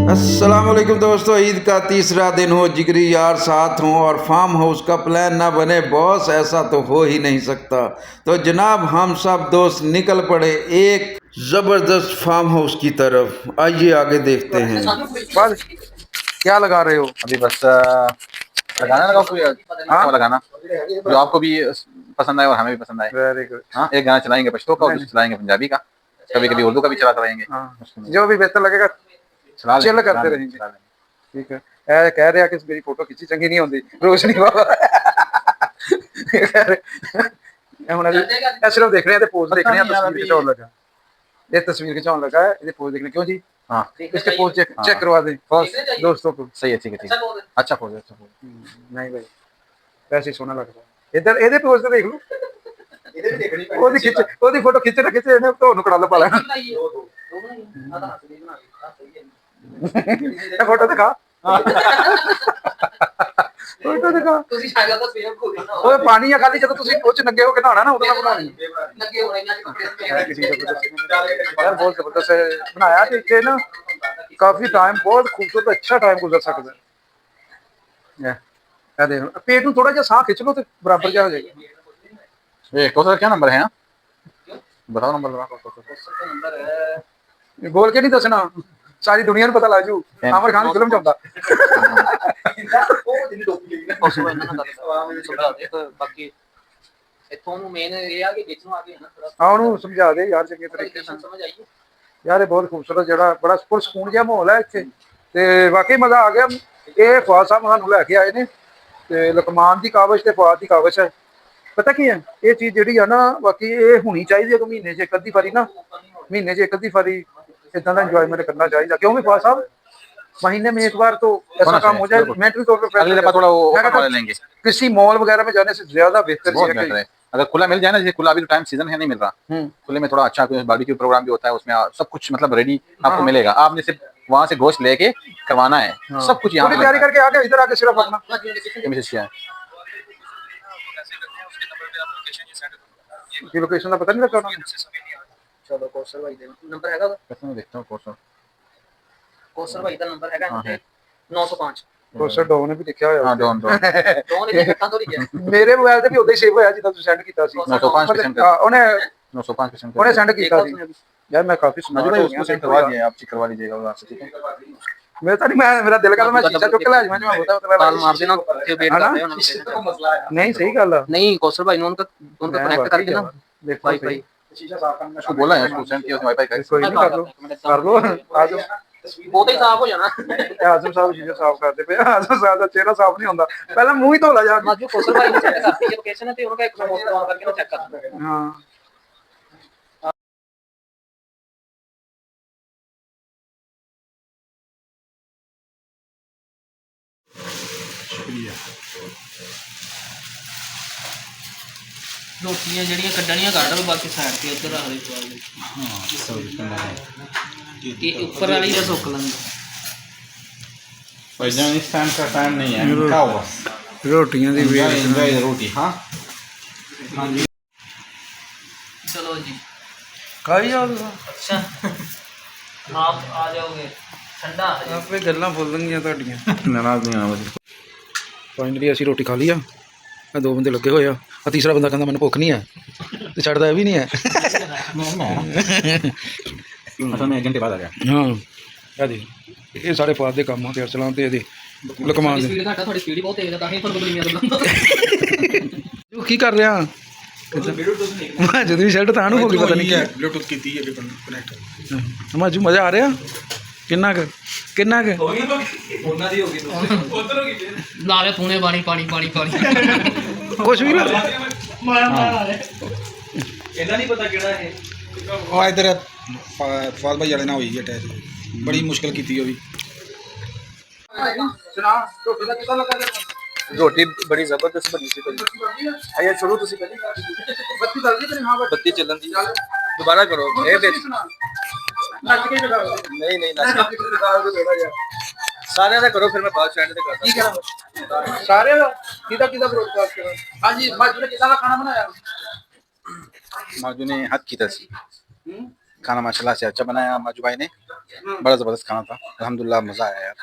अस्सलामुअलैकुम दोस्तों, ईद का तीसरा दिन हो, जिगरी यार साथ हों और फार्म हाउस का प्लान ना बने बॉस, ऐसा तो हो ही नहीं सकता। तो जनाब हम सब दोस्त निकल पड़े एक ज़बरदस्त फार्म हाउस की तरफ। आइए आगे देखते हैं। बस क्या लगा रहे हो अभी? बस लगाना लगा कोई। हाँ लगाना जो आपको भी पसंद आए और हमें भी पसंद आए। Very good. हाँ, एक गाना चलाएंगे पश्तो का और दूसरा चलाएंगे पंजाबी का, कभी कभी उर्दू का भी चलाते रहेंगे। जो भी बेहतर लगेगा चला चिल करते रहेंगे। ठीक है। ऐ कह रहे हैं कि मेरी फोटो खिंची चंगी नहीं होती रोशनी बाबा। ਹੁਣ ਅਸੀਂ ਸਿਰਫ ਦੇਖ ਰਹੇ ਹਾਂ ਤੇ ਪੋਜ਼ ਦੇਖ ਰਹੇ ਹਾਂ, ਤਸਵੀਰ ਖਿਚਾਉਣ ਲੱਗਾ। ये तस्वीर खिंचाने लगा है, ये पोज देखने क्यों जी? हाँ, इसके पोज चेक करवा दें दोस्तों को। सही है, ठीक है, ठीक है। अच्छा पोज है, अच्छा पोज। नहीं भाई वैसे ही सोना लग रहा है। इधर ਇਹਦੇ पोज ਤੇ ਦੇਖ ਲਓ, ਉਹਦੀ ਖਿੱਚ, ਉਹਦੀ ਫੋਟੋ ਖਿੱਚ ਨਾ ਖਿੱਚ ਇਹਨੇ ਤੁਹਾਨੂੰ ਕੜਾ ਲ ਪਾ ਲੈਣਾ। ਇਹ ਫੋਟੋ ਦਿਖਾ, ਫੋਟੋ ਦਿਖਾ। ਤੁਸੀਂ ਸ਼ਾਇਦ ਤਾਂ ਸੇਵ ਹੋ ਗਈ ਨਾ। ਓਏ ਪਾਣੀ ਆ ਖਾਲੀ, ਜਦੋਂ ਤੁਸੀਂ ਉਹ ਚ ਨੰਗੇ ਹੋ ਕੇ ਨਹਾਣਾ ਨਾ ਉਦੋਂ ਨਾ ਬਣਾਣੀ। ਨੰਗੇ ਹੋਣੇ ਨਾ ਕੱਪੜੇ यार बहुत जबरदस्त है बनाया। देखिए ना काफी टाइम, बहुत खूबसूरत अच्छा टाइम गुजर सकता है। देखो पेट में थोड़ा जिहा साह खिंच लो तो बराबर क्या हो जाएगा। ये कौन सा क्या नंबर है? बताओ नंबर। नंबर है बोल के नहीं दसना, सारी दुनिया को पता लग जू। आमिर खान फिल्म च बाकी इथों मेन ये आ कि विच नु आ गए ना थोड़ा। हां ਉਹਨੂੰ ਸਮਝਾ ਦੇ ਯਾਰ ਚੰਗੇ ਤਰੀਕੇ ਨਾਲ। समझ आई ਯਾਰ ਇਹ ਬਹੁਤ ਖੂਬਸੂਰਤ ਜਿਹੜਾ ਬੜਾ ਸਕੂਨ ਜਿਹਾ ਮਾਹੌਲ ਹੈ ਇੱਥੇ ਤੇ ਵਾਕਈ ਮਜ਼ਾ ਆ ਗਿਆ। ਇਹ ਫਵਾਦ ਸਾਹਿਬ ਸਾਨੂੰ ਲੈ ਕੇ ਆਏ ਨੇ ਤੇ ਲਕਮਾਨ ਦੀ ਕਾਵਸ਼ ਤੇ ਫਵਾਦ ਦੀ ਕਾਵਸ਼ ਹੈ। ਪਤਾ ਕੀ ਹੈ, ਇਹ ਚੀਜ਼ ਜਿਹੜੀ ਆ ਨਾ ਵਾਕਈ ਇਹ ਹੋਣੀ ਚਾਹੀਦੀ ਹੈ। ਮਹੀਨੇ 'ਚ ਇੱਕ ਅੱਧੀ ਵਾਰੀ ਨਾ, महीने 'ਚ ਇੱਕ ਅੱਧੀ ਵਾਰੀ इतना का एंजॉयमेंट करना चाहिए। क्यों भी फवाद साहब, महीने में एक बार तो ऐसा काम हो जाए, मेंटली तौर पे अगले दफा थोड़ा वो लेंगे। किसी मॉल वगैरह में जाने से ज्यादा बेहतर है अगर खुला मिल जाए ना, जैसे खुला अभी तो टाइम सीजन है, नहीं मिल रहा। खुले में थोड़ा अच्छा बारबेक्यू प्रोग्राम भी होता है, उसमें सब कुछ मतलब रेडी आपको मिलेगा। आपने सिर्फ वहाँ से गोश्त लेके करवाना है, सब कुछ यहाँ तैयारी करके आके इधर आके सिर्फ अपना लोकेशन का पता नहीं लगा उन्होंने। चलो कौशल भाई दे नंबर हैगा मैं देखता हूँ। कौशल भाई दा नंबर हैगा 905। ਕੋਸਰ ਡੋਨ ਨੇ ਵੀ ਲਿਖਿਆ ਹੋਇਆ। ਹਾਂ ਡੋਨ डॉन ने घटा तो नहीं है। ਮੇਰੇ ਮੋਬਾਈਲ ਤੇ ਵੀ ਉਦਾਂ ਹੀ ਸੇਵ ਹੋਇਆ ਜਿੱਦਾਂ ਤੁਸੀਂ ਸੈਂਡ ਕੀਤਾ ਸੀ। 905% ਉਹਨੇ 905% ਉਹਨੇ ਸੈਂਡ ਕੀਤਾ ਸੀ। यार मैं काफी सुना भाई, उसको सेंड करवा दिया, आप चेक करवा लीजिएगा वहां से, ठीक है। मैं तो नहीं, मैं मेरा दिल करता मैं शीशा चुक के ले जाऊं। मैं होता है कॉल मार देना फिर वेट करते हैं उनका। नहीं सही गल है। नहीं कौशल भाई ने उनका कनेक्ट करके ना देखो वाईफाई शीशा साफ करना उसको बोला है, उसको सेंड किया उसने वाईफाई का। कोई नहीं, कर लो आ जाओ। बहुत ही साफ हो जाना। आजम साहब शीशा साफ करते पे। आजम साहब का चेहरा साफ नहीं होता, पहले मुंह ही धो ला जा। माजू कौशल भाई ने चेक करती है लोकेशन है तो उनका एक फोन ऑन करके ना चेक कर। हां रोटियां जड़ियां कड्डनियां काट लो, बाकी साइड पे उधर रख दे। हां सब ये ऊपर वाली का सोक लंग भाईजान इस टाइम का टाइम नहीं है, खाओ बस रोटियां दी वे एंजॉय द रोटी। हां हां जी चलो जी खाई जाओ। अच्छा आप आ जाओगे ठंडा ਆਪੇ ਗੱਲਾਂ ਫੁੱਲਣਗੀਆਂ ਤੁਹਾਡੀਆਂ। नाराज नहीं होना बस। ਫਾਈਨਲੀ ਅਸੀਂ ਰੋਟੀ ਖਾ ਲਈ ਆ। ਇਹ ਦੋ ਬੰਦੇ ਲੱਗੇ ਹੋਏ ਆ। ਆ ਤੀਸਰਾ ਬੰਦਾ ਕਹਿੰਦਾ ਮੈਨੂੰ ਭੁੱਖ ਨਹੀਂ ਹੈ ਤੇ ਛੱਡਦਾ ਇਹ ਵੀ ਨਹੀਂ ਹੈ। असल में 1 घंटे बाद आ गया। ਹਾਂ ਆ ਦੇ ਇਹ ਸਾਰੇ ਫਾਦ ਦੇ ਕੰਮ ਆ ਤੇ ਅਰਸਲਾਂ ਤੇ ਇਹਦੇ ਲਕਮਾਨ ਦੇ। स्पीड घटा, थोड़ी स्पीड बहुत तेज है ਤਾਂ ਹੀ ਫਰਕ ਨਹੀਂ ਆਉਂਦਾ। ਤੂੰ ਕੀ ਕਰ ਰਿਹਾ? ਜਦੋਂ ਵੀ ਸ਼ਰਟ ਤਾਂ ਨੂੰ ਹੋ ਗਈ, ਪਤਾ ਨਹੀਂ ਕੀ ਬਲੂਟੁੱਥ ਕੀਤੀ ਹੈ ਕਨੈਕਟ। ਮਾਜੂ ਮਜ਼ਾ ਆ ਰਿਹਾ? ਕਿੰਨਾ ਕੁ ਕਿੰਨਾ ਕੁ ਉਹਨਾਂ ਦੀ ਹੋ ਗਈ, ਉਧਰ ਹੋ ਗਈ। ਨਾਲੇ ਤੂਨੇ ਪਾਣੀ ਪਾਣੀ ਪਾਣੀ ਪਾਣੀ ਕੁਛ ਵੀ ਨਾ। ਇਹਨਾਂ ਨਹੀਂ ਪਤਾ ਕਿਹੜਾ ਇਹ। ਉਹ ਇਧਰ ਫਾਲ ਭਾਈ ਵਾਲੇ ਨਾਲ ਹੋਈ ਅਟੈਚ, ਬੜੀ ਮੁਸ਼ਕਲ ਕੀਤੀ ਉਹ ਵੀ। ਸੁਣਾ ਰੋਟੀ ਦਾ ਕਿਦਾਂ ਲੱਗਾ? रोटी बड़ी जबरदस्त बनी सी भाई। ਆਇਆ ਸ਼ੁਰੂ ਤੁਸੀਂ ਪਹਿਲੀ ਬੱਤੀ ਚੱਲ ਗਈ ਤੇਰੀ? ਹਾਂ बत्ती चलन दी दोबारा करो ए फिर ਨੱਚ ਕੇ ਦਿਖਾ। नहीं नहीं ना ਨੱਚ ਕੇ ਦਿਖਾ ਦੇ ਥੋੜਾ ਜਿਹਾ। सारे दा करो फिर मैं बाद स्टैंड ते ਕੀ करदा। ਕਰਾਂ ਸਾਰੇ ਦਾ ਕਿਹਦਾ ਬ੍ਰੋਡਕਾਸਟ ਕਰਾਂ? ਹਾਂਜੀ ਮਾਜੂ ਨੇ ਕਿਦਾਂ ਦਾ ਖਾਣਾ ਬਣਾਇਆ? माजू ने हाथ की थी। खाना माशाल्लाह से अच्छा बनाया माजू भाई ने, बड़ा ज़बरदस्त खाना था अल्हम्दुलिल्लाह, मज़ा आया यार।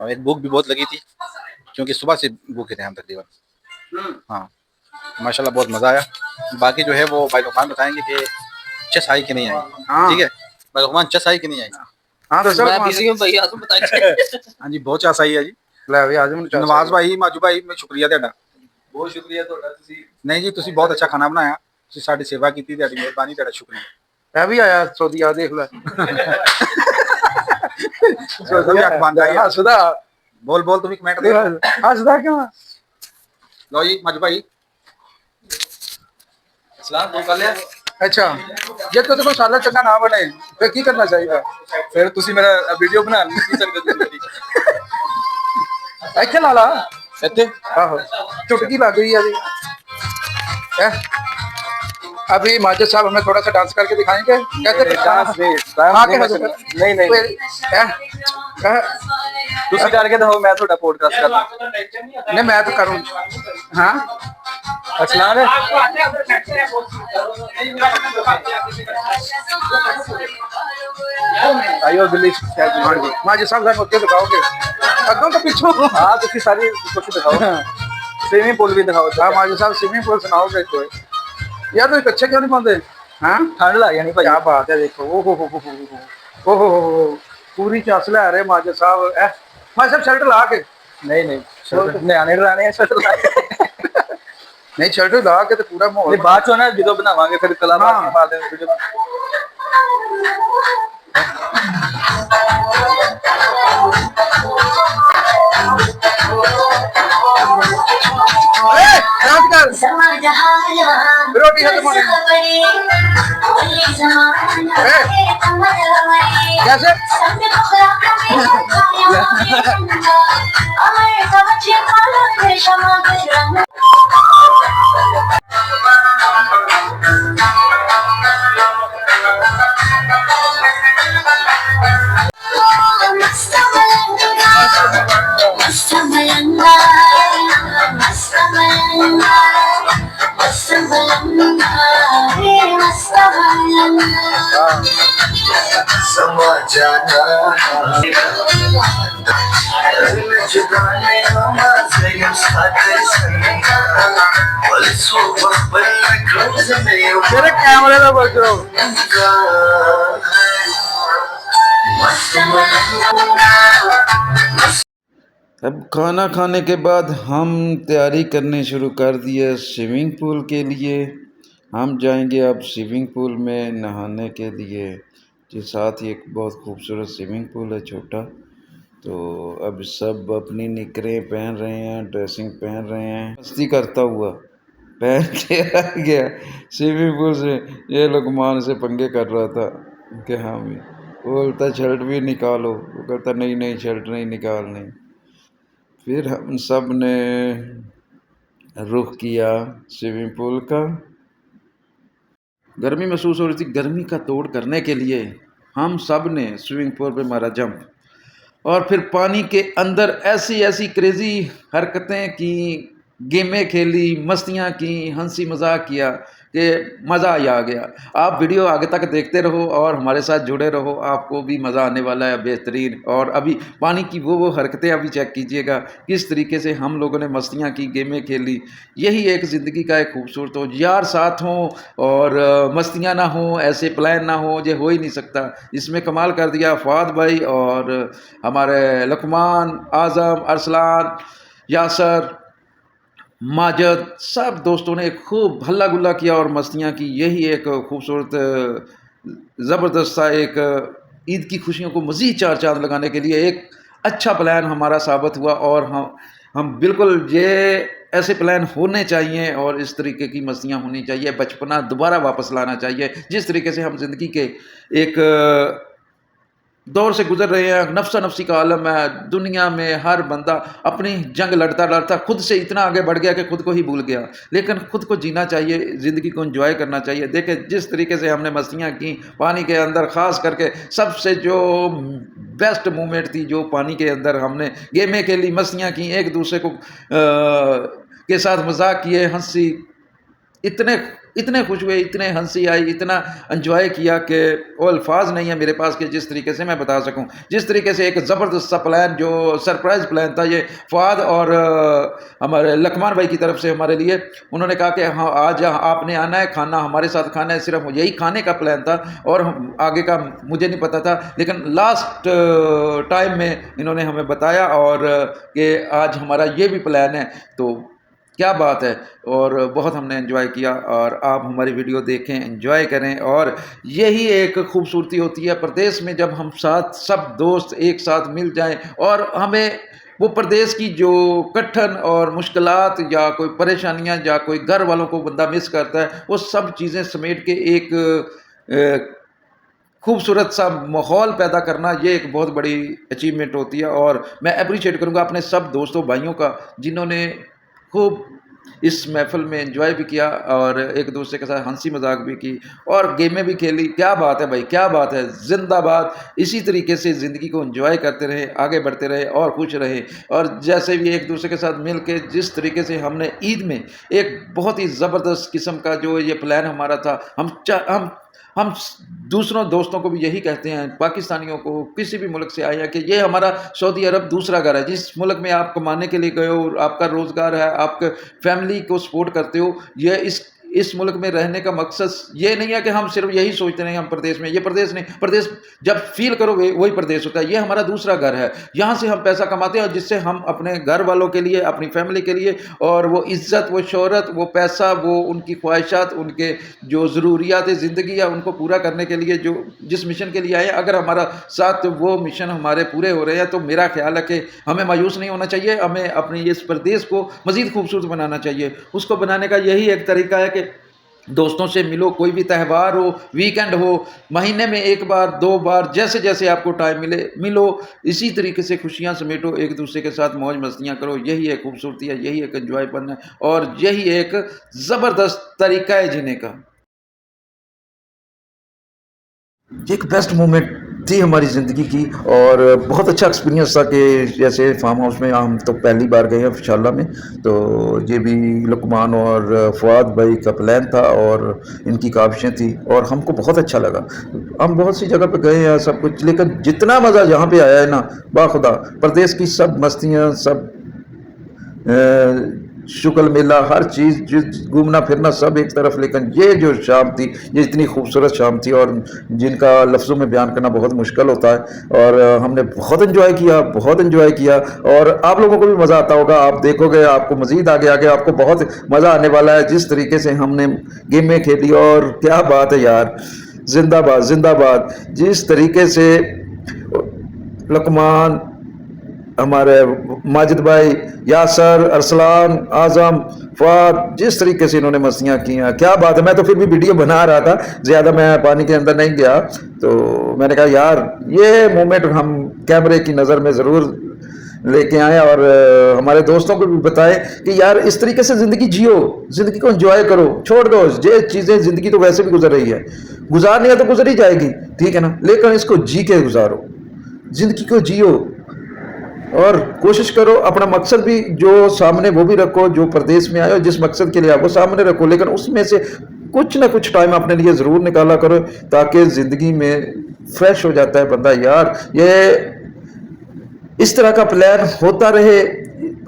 और एक भूख भी बहुत लगी थी क्योंकि सुबह से भूखे थे हम तकरीबन। हाँ माशाल्लाह बहुत मज़ा आया। बाकी जो है वो भाई लोग बताएंगे कि चस आई कि नहीं आई। हाँ। ठीक है भाई लोग, चस आई कि नहीं आई। हाँ तो मैं बिजी हूं भैया, तुम बताइए। हाँ जी बहुत चस आई है जी। ਲੈ ਵੀ ਆਜਮ ਨੂੰ नवाज भाई माजू भाई मैं शुक्रिया ਤੁਹਾਡਾ। बहुत शुक्रिया ਤੁਹਾਡਾ, ਤੁਸੀਂ नहीं जी तुसी बहुत अच्छा खाना बनाया, तुसी साडी सेवा की, ਤੁਹਾਡੀ ਮਿਹਰਬਾਨੀ, ਤੁਹਾਡਾ शुक्रिया। ਇਹ ਵੀ ਆਇਆ ਸੋਦੀਆ ਦੇਖ ਲੈ सौदी अख बंद आई है। ਹੱਸਦਾ बोल बोल तुम कमेंट दे। ਹੱਸਦਾ ਕਿਉਂ ਆ? लो जी माजू भाई सलाम तो कर लिया। ਅੱਛਾ ਜੇ ਤੇਰੇ ਕੋਲ ਸਾਲਾ ਚੰਗਾ ਨਾ ਬਣੇ ਫਿਰ ਕੀ ਕਰਨਾ ਚਾਹੀਦਾ? फिर तुसी मेरा वीडियो बना नहीं सकते तुसी मेरी। ਇੱਥੇ ਲਾ ਲਾ ਇੱਥੇ आहो चुटकी लग गई है जी हैं? अभी माजिद साहब हमें थोड़ा सा डांस करके दिखाएंगे कैसे डांस नहीं, हाँ, नहीं, कैसे? नहीं, नहीं। हैं? हैं? ਤੁਸੀਂ ਕਰਕੇ ਦਿਖਾਓ, ਮੈਂ ਤੁਹਾਡਾ ਪੋਡਕਾਸਟ ਕਰਦਾ। नहीं मैं तो करूँ हाँ ਅਸਲਾਨ ਆਇਓ ਦਿੱਲੀ हाँ जी माजिद साहब साहब होते दिखाओगे अगों तो पिछों ਹਾਂ ਤੁਸੀਂ ਸਾਰੀ ਕੁਝ ਦਿਖਾਓ, ਸਵੀਮਿੰਗ ਪੂਲ ਵੀ ਦਿਖਾਓ। हाँ माजिद साहब स्विमिंग पूल सुनाओगे कोई यार तो अच्छे क्यों नहीं पाते हाँ ਠੰਡ ਲੱਗ ਜਾਣੀ ਭਾਈ। क्या बात है देखो ओ पूरी चस ले रहे माजिद साहब माजिद साहब शर्ट ला के ਨਹੀਂ ਨਹੀਂ ਨਿਆਣੇ ਡਰਾਣੇ ਆ ਸ਼ਟਲ ਲਾ ਕੇ। नहीं शर्ट ला के तो पूरा माहौल ਨਹੀਂ ਬਾਅਦ ਚੋਂ ਨਾ ਜਦੋਂ ਬਣਾਵਾਂਗੇ ਫਿਰ ਕਲਾ ਹਾਂ। ਪਾ ਦੇ ਵੀਡੀਓ। डांस कर रोटी हाथ मारे कैसे तेरे कैमरे का बच रहा हूँ अब खाना खाने के बाद हम तैयारी करने शुरू कर दिए स्विमिंग पूल के लिए। हम जाएंगे अब स्विमिंग पूल में नहाने के लिए, जो साथ ही एक बहुत खूबसूरत स्विमिंग पूल है छोटा। तो अब सब अपनी निकरें पहन रहे हैं, ड्रेसिंग पहन रहे हैं, मस्ती करता हुआ पहन के आ गया स्विमिंग पूल से। ये लुकमान से पंगे कर रहा था कि हाँ भी बोलता शर्ट भी निकालो, वो कहता नहीं नहीं शर्ट नहीं निकालनी। फिर हम सब ने रुख किया स्विमिंग पूल का। गर्मी महसूस हो रही थी, गर्मी का तोड़ करने के लिए हम सब ने स्विमिंग पूल पे मारा जंप और फिर पानी के अंदर ऐसी ऐसी क्रेज़ी हरकतें की, गेमें खेली, मस्तियाँ की, हंसी मजाक किया कि मज़ा ही आ गया। आप वीडियो आगे तक देखते रहो और हमारे साथ जुड़े रहो, आपको भी मज़ा आने वाला है बेहतरीन। और अभी पानी की वो हरकतें अभी चेक कीजिएगा किस तरीके से हम लोगों ने मस्तियाँ की, गेमें खेली। यही एक ज़िंदगी का एक खूबसूरत हो, यार साथ हों और मस्तियाँ ना हों, ऐसे प्लान ना हो, ये हो ही नहीं सकता। इसमें कमाल कर दिया फवाद भाई और हमारे लुकमान, आज़म, अरसलान, यासर, माजद, सब दोस्तों ने खूब हल्ला गुल्ला किया और मस्तियाँ की। यही एक खूबसूरत ज़बरदस्त सा एक ईद की खुशियों को मज़ीद चार चांद लगाने के लिए एक अच्छा प्लान हमारा साबित हुआ। और हम बिल्कुल ये ऐसे प्लान होने चाहिए और इस तरीके की मस्तियाँ होनी चाहिए, बचपना दोबारा वापस लाना चाहिए। जिस तरीके से हम ज़िंदगी के एक दौर से गुजर रहे हैं, नफ्सा नफ्सी का आलम है, दुनिया में हर बंदा अपनी जंग लड़ता लड़ता खुद से इतना आगे बढ़ गया कि खुद को ही भूल गया। लेकिन खुद को जीना चाहिए, ज़िंदगी को एंजॉय करना चाहिए। देखें जिस तरीके से हमने मस्तियाँ की पानी के अंदर, ख़ास करके सबसे जो बेस्ट मोमेंट थी जो पानी के अंदर हमने गेमें खेली, मस्तियाँ की, एक दूसरे को के साथ मजाक किए, हंसी, इतने इतने खुश हुए, इतने हंसी आई, इतना एंजॉय किया कि वो अल्फाज नहीं है मेरे पास कि जिस तरीके से मैं बता सकूं। जिस तरीके से एक ज़बरदस्त सा प्लान, जो सरप्राइज़ प्लान था ये फ़वाद और हमारे लकमान भाई की तरफ से हमारे लिए, उन्होंने कहा कि हाँ आज आपने आना है, खाना हमारे साथ खाना है, सिर्फ यही खाने का प्लान था और आगे का मुझे नहीं पता था। लेकिन लास्ट टाइम में इन्होंने हमें बताया और कि आज हमारा ये भी प्लान है, तो क्या बात है। और बहुत हमने एंजॉय किया और आप हमारी वीडियो देखें, एंजॉय करें। और यही एक खूबसूरती होती है परदेश में, जब हम साथ सब दोस्त एक साथ मिल जाएं और हमें वो परदेश की जो कठिन और मुश्किलात या कोई परेशानियां या कोई घर वालों को बंदा मिस करता है, वो सब चीज़ें समेट के एक खूबसूरत सा माहौल पैदा करना, ये एक बहुत बड़ी अचीवमेंट होती है। और मैं अप्रिशिएट करूँगा अपने सब दोस्तों भाइयों का, जिन्होंने खूब इस महफ़िल में एंजॉय भी किया और एक दूसरे के साथ हंसी मजाक भी की और गेमें भी खेली। क्या बात है भाई, क्या बात है, जिंदाबाद। इसी तरीके से ज़िंदगी को एंजॉय करते रहे, आगे बढ़ते रहे और खुश रहे। और जैसे भी एक दूसरे के साथ मिल के जिस तरीके से हमने ईद में एक बहुत ही ज़बरदस्त किस्म का जो ये प्लान हमारा था, हम दूसरों दोस्तों को भी यही कहते हैं, पाकिस्तानियों को, किसी भी मुल्क से आए हैं, कि ये हमारा सऊदी अरब दूसरा घर है। जिस मुल्क में आप कमाने के लिए गए हो, आपका रोज़गार है, आपके फैमिली को सपोर्ट करते हो, ये इस मुल्क में रहने का मकसद ये नहीं है कि हम सिर्फ यही सोचते रहें हम प्रदेश में, ये प्रदेश नहीं। प्रदेश जब फील करोगे वही प्रदेश होता है। ये हमारा दूसरा घर है, यहाँ से हम पैसा कमाते हैं और जिससे हम अपने घर वालों के लिए, अपनी फैमिली के लिए, और वो इज़्ज़त, वो शोहरत, वो पैसा, वो उनकी ख्वाहिशात, उनके जो ज़रूरियात ज़िंदगी है उनको पूरा करने के लिए जो जिस मिशन के लिए आए, अगर हमारा साथ वो मिशन हमारे पूरे हो रहे हैं, तो मेरा ख्याल है कि हमें मायूस नहीं होना चाहिए। हमें अपने इस प्रदेश को मज़ीद खूबसूरत बनाना चाहिए। उसको बनाने का यही एक तरीका है कि दोस्तों से मिलो, कोई भी त्यौहार हो, वीकेंड हो, महीने में एक बार, 2 बार, जैसे जैसे आपको टाइम मिले मिलो। इसी तरीके से खुशियां समेटो, एक दूसरे के साथ मौज मस्तियां करो। यही एक खूबसूरती है, यही एक एंजॉयपन है और यही एक ज़बरदस्त तरीका है जीने का। एक बेस्ट मोमेंट थी हमारी ज़िंदगी की और बहुत अच्छा एक्सपीरियंस था कि जैसे फार्म हाउस में हम तो पहली बार गए हैं शाला में, तो ये भी लुकमान और फ़वाद भाई का प्लान था और इनकी काविशें थी और हमको बहुत अच्छा लगा। हम बहुत सी जगह पे गए हैं सब कुछ, लेकिन जितना मज़ा यहाँ पे आया है ना, बाखुदा प्रदेश की सब मस्तियाँ, सब शुक्ल मेला, हर चीज़, घूमना फिरना सब एक तरफ, लेकिन ये जो शाम थी, ये इतनी खूबसूरत शाम थी और जिनका लफ्ज़ों में बयान करना बहुत मुश्किल होता है। और हमने बहुत एंजॉय किया, बहुत एंजॉय किया और आप लोगों को भी मज़ा आता होगा। आप देखोगे, आपको मज़ीद आगे आगे आपको बहुत मज़ा आने वाला है जिस तरीके से हमने गेमें खेली। और क्या बात है यार, जिंदाबाद जिंदाबाद। जिस तरीके से लुकमान, हमारे माजिद भाई, यासर, अरसलान, आज़म, फ़वाद, जिस तरीके से इन्होंने मस्तियाँ की हैं, क्या बात है। मैं तो फिर भी वीडियो बना रहा था, ज़्यादा मैं पानी के अंदर नहीं गया, तो मैंने कहा यार ये मोमेंट हम कैमरे की नज़र में ज़रूर लेके आए और हमारे दोस्तों को भी बताएं कि यार इस तरीके से ज़िंदगी जियो, ज़िंदगी को एंजॉय करो, छोड़ दो ये चीज़ें। ज़िंदगी तो वैसे भी गुजर रही है, गुजारनी है तो गुजर ही जाएगी, ठीक है ना, लेकिन इसको जी के गुजारो, ज़िंदगी को जियो और कोशिश करो अपना मकसद भी जो सामने वो भी रखो, जो प्रदेश में आए हो जिस मकसद के लिए आप वो सामने रखो, लेकिन उसमें से कुछ ना कुछ टाइम अपने लिए ज़रूर निकाला करो, ताकि ज़िंदगी में फ्रेश हो जाता है बंदा। यार ये इस तरह का प्लान होता रहे,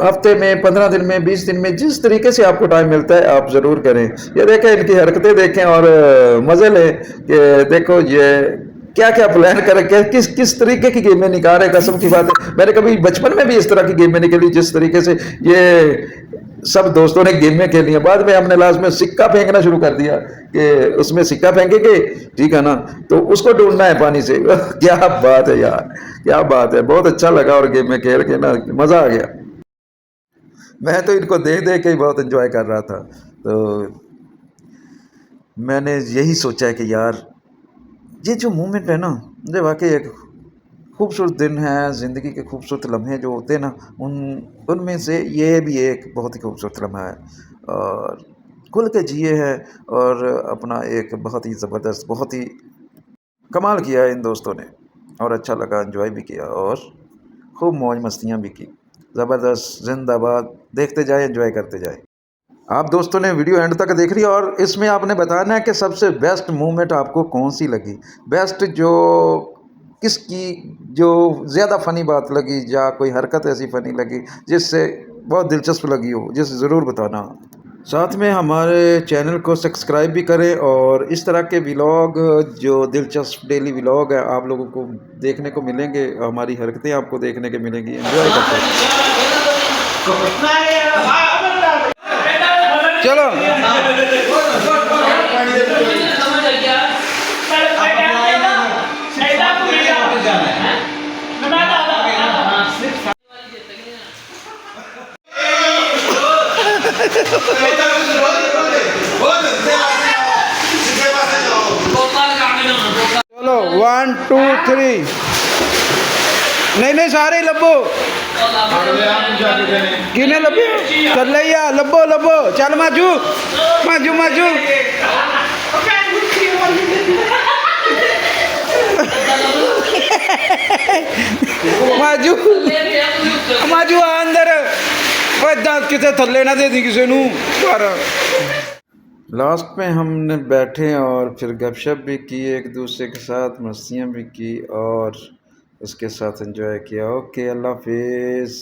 हफ्ते में, 15 दिन में, 20 दिन में, जिस तरीके से आपको टाइम मिलता है आप ज़रूर करें। ये देखें, इनकी हरकतें देखें और मज़े लें कि देखो ये क्या क्या प्लान कर रखे, किस किस तरीके की गेमें निकाल रहे। कसम की बात है, मैंने कभी बचपन में भी इस तरह की गेमें निकली जिस तरीके से ये सब दोस्तों ने गेमें खेली हैं। बाद में हमने लास्ट में सिक्का फेंकना शुरू कर दिया कि उसमें सिक्का फेंकेंगे, ठीक है ना, तो उसको ढूंढना है पानी से। क्या बात है यार, क्या बात है, बहुत अच्छा लगा और गेमें खेल के ना मज़ा आ गया। मैं तो इनको देख देख के ही बहुत एंजॉय कर रहा था, तो मैंने यही सोचा है कि यार ये जो मोमेंट है ना, ये वाकई एक खूबसूरत दिन है। ज़िंदगी के खूबसूरत लम्हे जो होते हैं ना, उनमें से ये भी एक बहुत ही खूबसूरत लम्हा है और खुल के जिए हैं और अपना एक बहुत ही ज़बरदस्त, बहुत ही कमाल किया है इन दोस्तों ने और अच्छा लगा, एंजॉय भी किया और खूब मौज मस्तियाँ भी की। ज़बरदस्त, जिंदाबाद। देखते जाए, एंजॉय करते जाए। आप दोस्तों ने वीडियो एंड तक देख ली और इसमें आपने बताना है कि सबसे बेस्ट मूवमेंट आपको कौन सी लगी, बेस्ट जो किसकी जो ज़्यादा फ़नी बात लगी या कोई हरकत ऐसी फ़नी लगी जिससे बहुत दिलचस्प लगी हो, जिससे ज़रूर बताना। साथ में हमारे चैनल को सब्सक्राइब भी करें और इस तरह के व्लॉग जो दिलचस्प डेली व्लॉग है आप लोगों को देखने को मिलेंगे, हमारी हरकतें आपको देखने को मिलेंगी। एंजॉय करते हैं। चलो चलो 1 2 3 नहीं सारे ही लब्बो किने लब्बो चल लिया लब्बो लब्बो चल माजू माजू माजू माजू माजू आ अंदर दांत किसे थल्ले ना दे दी किसी नू पर लास्ट में हमने बैठे और फिर गपशप भी की, एक दूसरे के साथ मस्तियाँ भी की और उसके साथ एंजॉय किया। ओके, अल्लाह हाफिज़।